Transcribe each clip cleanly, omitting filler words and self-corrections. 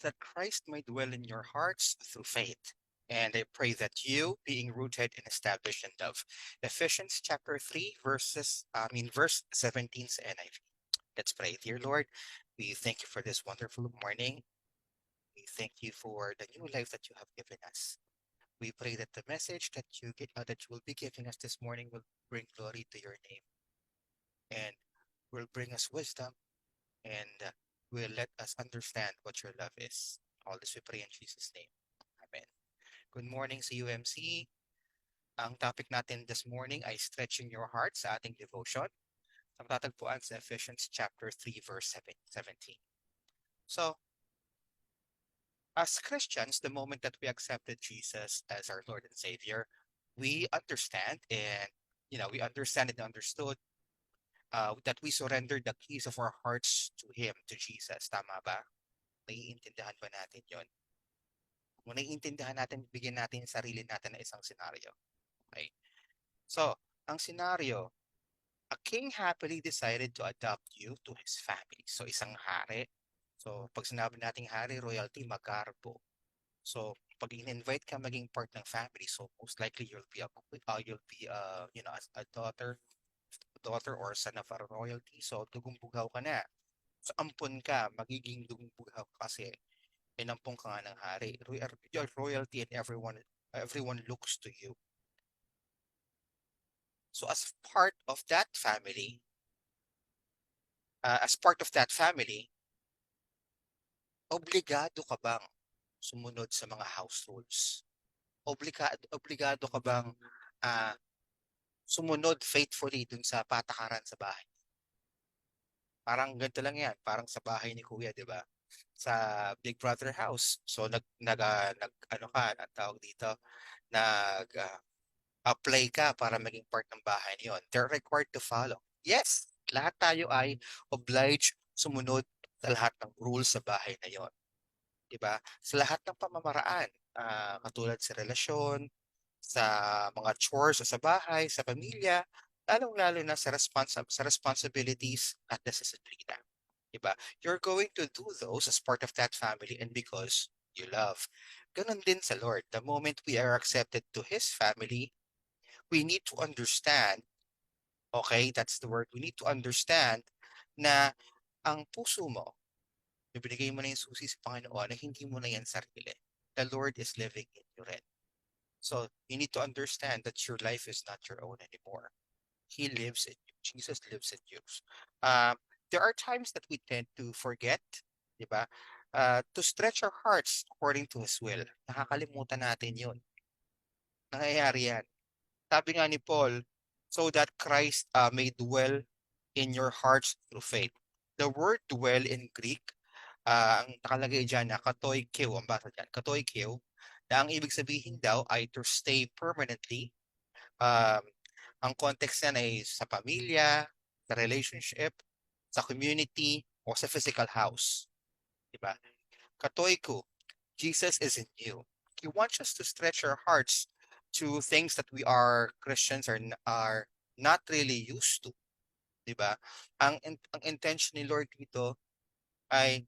that Christ may dwell in your hearts through faith. And I pray that you, being rooted and established in love. Ephesians chapter 3, verse 17 sa NIV. Let's pray. Dear Lord, we thank you for this wonderful morning. We thank you for the new life that you have given us. We pray that the message that you will be giving us this morning will bring glory to your name and will bring us wisdom and will let us understand what your love is. All this we pray in Jesus' name. Amen. Good morning sa UMC. Ang topic natin this morning ay stretching your heart sa ating devotion. Matatagpuan sa Ephesians chapter 3 verse 17. So, as Christians, the moment that we accepted Jesus as our Lord and Savior, we understand and understood that we surrendered the keys of our hearts to Him, to Jesus. Tama ba? Naiintindihan ba natin yon? Kung naiintindihan natin, bigyan natin yung sarili natin ng isang senaryo. Okay? So, ang senaryo, a king happily decided to adopt you to his family. So, isang hari. So, pag sinabi nating hari, royalty, magarbo. So, pag in-invite ka maging part ng family, so most likely a daughter or son of a royalty. So, dugumbugaw ka na. So, ampun ka, magiging dugumbugaw ka kasi inampun ka nga ng hari. You're royalty and everyone looks to you. So, as part of that family, obligado ka bang sumunod sa mga house rules? Obligado ka bang ah, sumunod faithfully dun sa patakaran sa bahay? Parang ganito lang yan, parang sa bahay ni Kuya, di ba? Sa Big Brother house. So ano ka, ang tawag dito, apply ka para maging part ng bahay niyon. They're required to follow. Yes, lahat tayo ay obliged sumunod sa lahat ng rules sa bahay na yon. Di ba? Sa lahat ng pamamaraan, katulad sa relasyon, sa mga chores o sa bahay, sa pamilya, lalong-lalo na sa responsibilities at sa disiplina. Diba? You're going to do those as part of that family and because you love. Ganon din sa Lord. The moment we are accepted to His family, we need to understand, okay, that's the word, we need to understand na ang puso mo, ibinigay mo na yung susi sa Panginoon na hindi mo na yan sarili. The Lord is living in you rin. So you need to understand that your life is not your own anymore. He lives in you. Jesus lives in you. There are times that we tend to forget, di ba? To stretch our hearts according to His will. Nakakalimutan natin yun. Nangyayari yan. Sabi nga ni Paul, so that Christ may dwell in your hearts through faith. The word dwell in Greek, ang nakalagay dyan na katoikeo, ang basa dyan, katoikeo, na ang ibig sabihin daw ay to stay permanently. Ang context niyan ay sa pamilya, sa relationship, sa community, o sa physical house. Diba? Katoiko, Jesus is in you. He wants us to stretch our hearts to things that we are Christians are not really used to. Diba? Ang intention ni Lord dito ay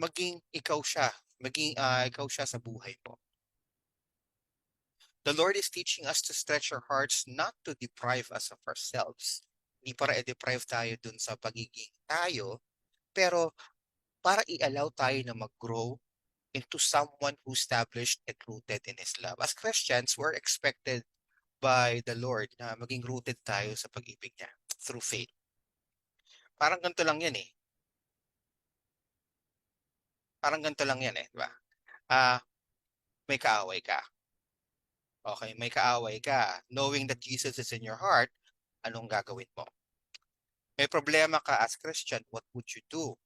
maging ikaw siya. Ikaw siya sa buhay mo. The Lord is teaching us to stretch our hearts not to deprive us of ourselves. Hindi para i-deprive tayo dun sa pagiging tayo, pero para i-allow tayo na mag-grow into someone who established and rooted in His love. As Christians, we're expected by the Lord na maging rooted tayo sa pag-ibig niya through faith. Parang ganito lang yan eh. Di ba? May kaaway ka. Okay, may kaaway ka. Knowing that Jesus is in your heart, anong gagawin mo? May problema ka as Christian, what would you do?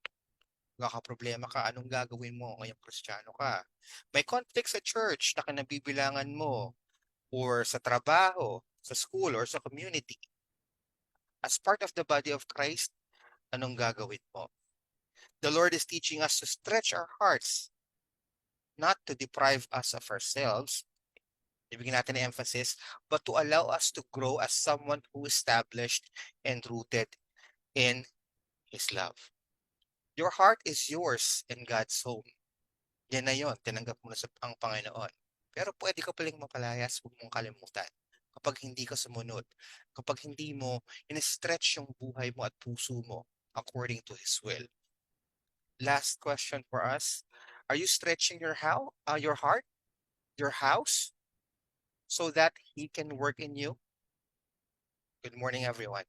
Problema ka, anong gagawin mo ngayong Kristiyano ka? May conflict sa church na kinabibilangan mo or sa trabaho, sa school, or sa community. As part of the body of Christ, anong gagawin mo? The Lord is teaching us to stretch our hearts, not to deprive us of ourselves, ibigin natin ang emphasis, but to allow us to grow as someone who is established and rooted in His love. Your heart is yours in God's home. yan na yon, tinanggap mo na ang Panginoon. Pero pwede ka palang mapalayas, huwag mong kalimutan. Kapag hindi ka sumunod, kapag hindi mo in-stretch yung buhay mo at puso mo according to His will. Last question for us. Are you stretching your heart, your house, so that He can work in you? Good morning, everyone.